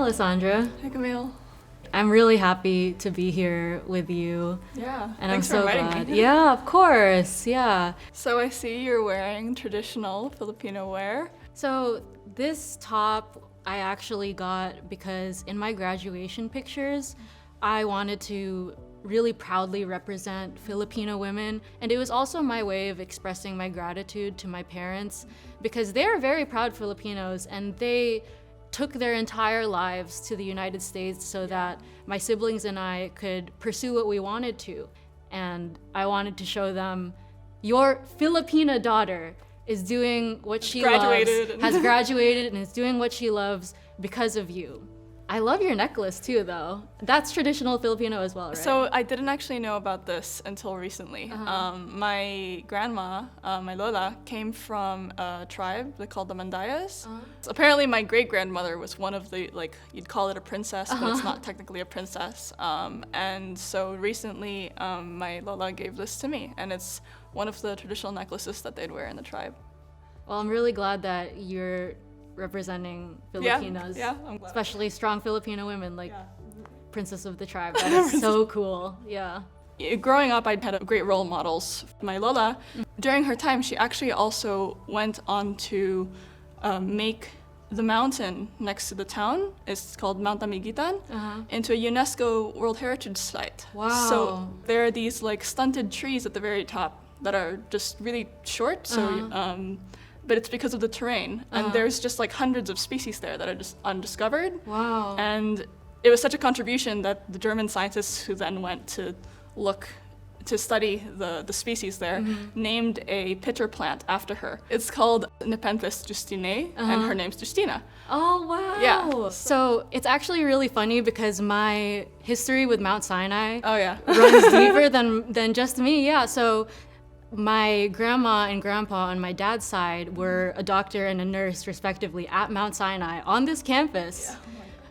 Alessandra. Hi, Camille. I'm really happy to be here with you. Yeah, And thanks I'm so for inviting glad. me. Yeah, of course. Yeah. So I see you're wearing traditional Filipino wear. So this top I actually got because in my graduation pictures, I wanted to really proudly represent Filipino women. And it was also my way of expressing my gratitude to my parents because they're very proud Filipinos and they took their entire lives to the United States so that my siblings and I could pursue what we wanted to. And I wanted to show them, your Filipina daughter is doing what she loves, has graduated and is doing what she loves because of you. I love your necklace too, though. That's traditional Filipino as well, right? So I didn't actually know about this until recently. My grandma, my Lola, came from a tribe they called the Mandayas. So apparently my great-grandmother was one of the, like, you'd call it a princess, but it's not technically a princess. And so recently my Lola gave this to me, and it's one of the traditional necklaces that they'd wear in the tribe. Well, I'm really glad that you're representing Filipinas, I'm glad. especially strong Filipino women like Princess of the Tribe. That is so cool. Yeah. Growing up, I had great role models. My Lola, during her time, she actually also went on to make the mountain next to the town, it's called Mount Amigitan, into a UNESCO World Heritage Site. Wow. So there are these like stunted trees at the very top that are just really short, so but it's because of the terrain. And there's just like hundreds of species there that are just undiscovered. Wow. And it was such a contribution that the German scientists who then went to study the species there named a pitcher plant after her. It's called Nepenthes Justinae, and her name's Justina. Oh, wow. Yeah. So it's actually really funny because my history with Mount Sinai runs deeper than just me. Yeah. So my grandma and grandpa on my dad's side were a doctor and a nurse, respectively, at Mount Sinai on this campus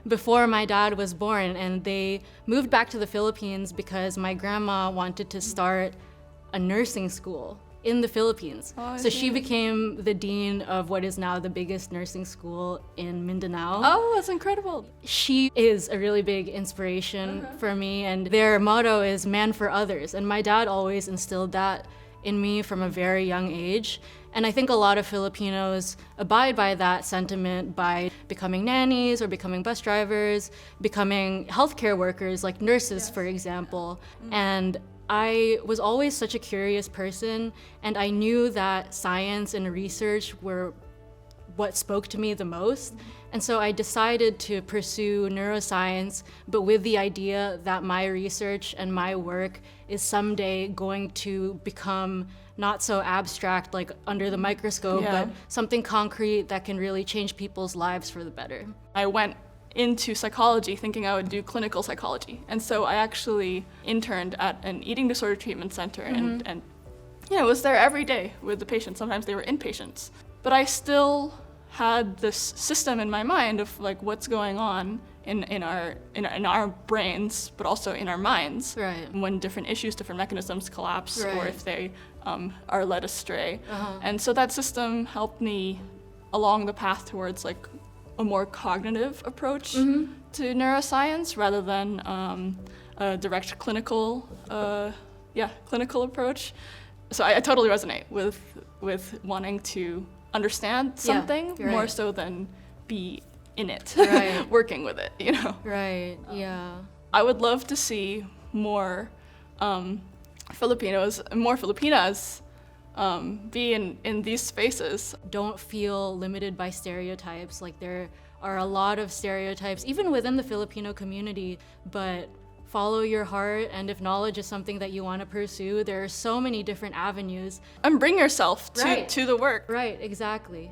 before my dad was born. And they moved back to the Philippines because my grandma wanted to start a nursing school in the Philippines. So she became the dean of what is now the biggest nursing school in Mindanao. Oh, that's incredible. She is a really big inspiration for me, and their motto is man for others. And my dad always instilled that in me from a very young age. And I think a lot of Filipinos abide by that sentiment by becoming nannies or becoming bus drivers, becoming healthcare workers like nurses, for example. And I was always such a curious person, and I knew that science and research were what spoke to me the most. And so I decided to pursue neuroscience, but with the idea that my research and my work is someday going to become not so abstract, like under the microscope, but something concrete that can really change people's lives for the better. I went into psychology thinking I would do clinical psychology. And so I actually interned at an eating disorder treatment center and was there every day with the patients. Sometimes they were inpatients. But I still had this system in my mind of like what's going on in our brains, but also in our minds. Right. When different issues, different mechanisms collapse, or if they are led astray. And so that system helped me along the path towards like a more cognitive approach to neuroscience rather than a direct clinical approach. So I totally resonate with wanting to understand something more so than be in it, working with it, you know? Right, yeah. I would love to see more Filipinos, more Filipinas be in these spaces. Don't feel limited by stereotypes. Like there are a lot of stereotypes, even within the Filipino community, but follow your heart, and if knowledge is something that you want to pursue, there are so many different avenues. And bring yourself to the work. Right, exactly.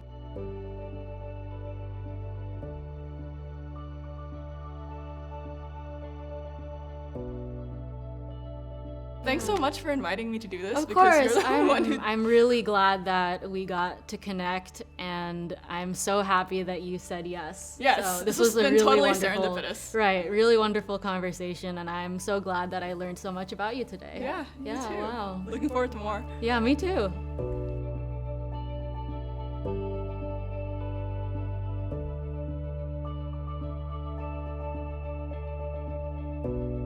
Thanks so much for inviting me to do this. Of course, You're I'm really glad that we got to connect, and I'm so happy that you said yes. Yes, so this was has a been really totally wonderful, serendipitous. Right, really wonderful conversation, and I'm so glad that I learned so much about you today. Yeah, me too. Wow. Looking forward to more. Yeah, me too. you.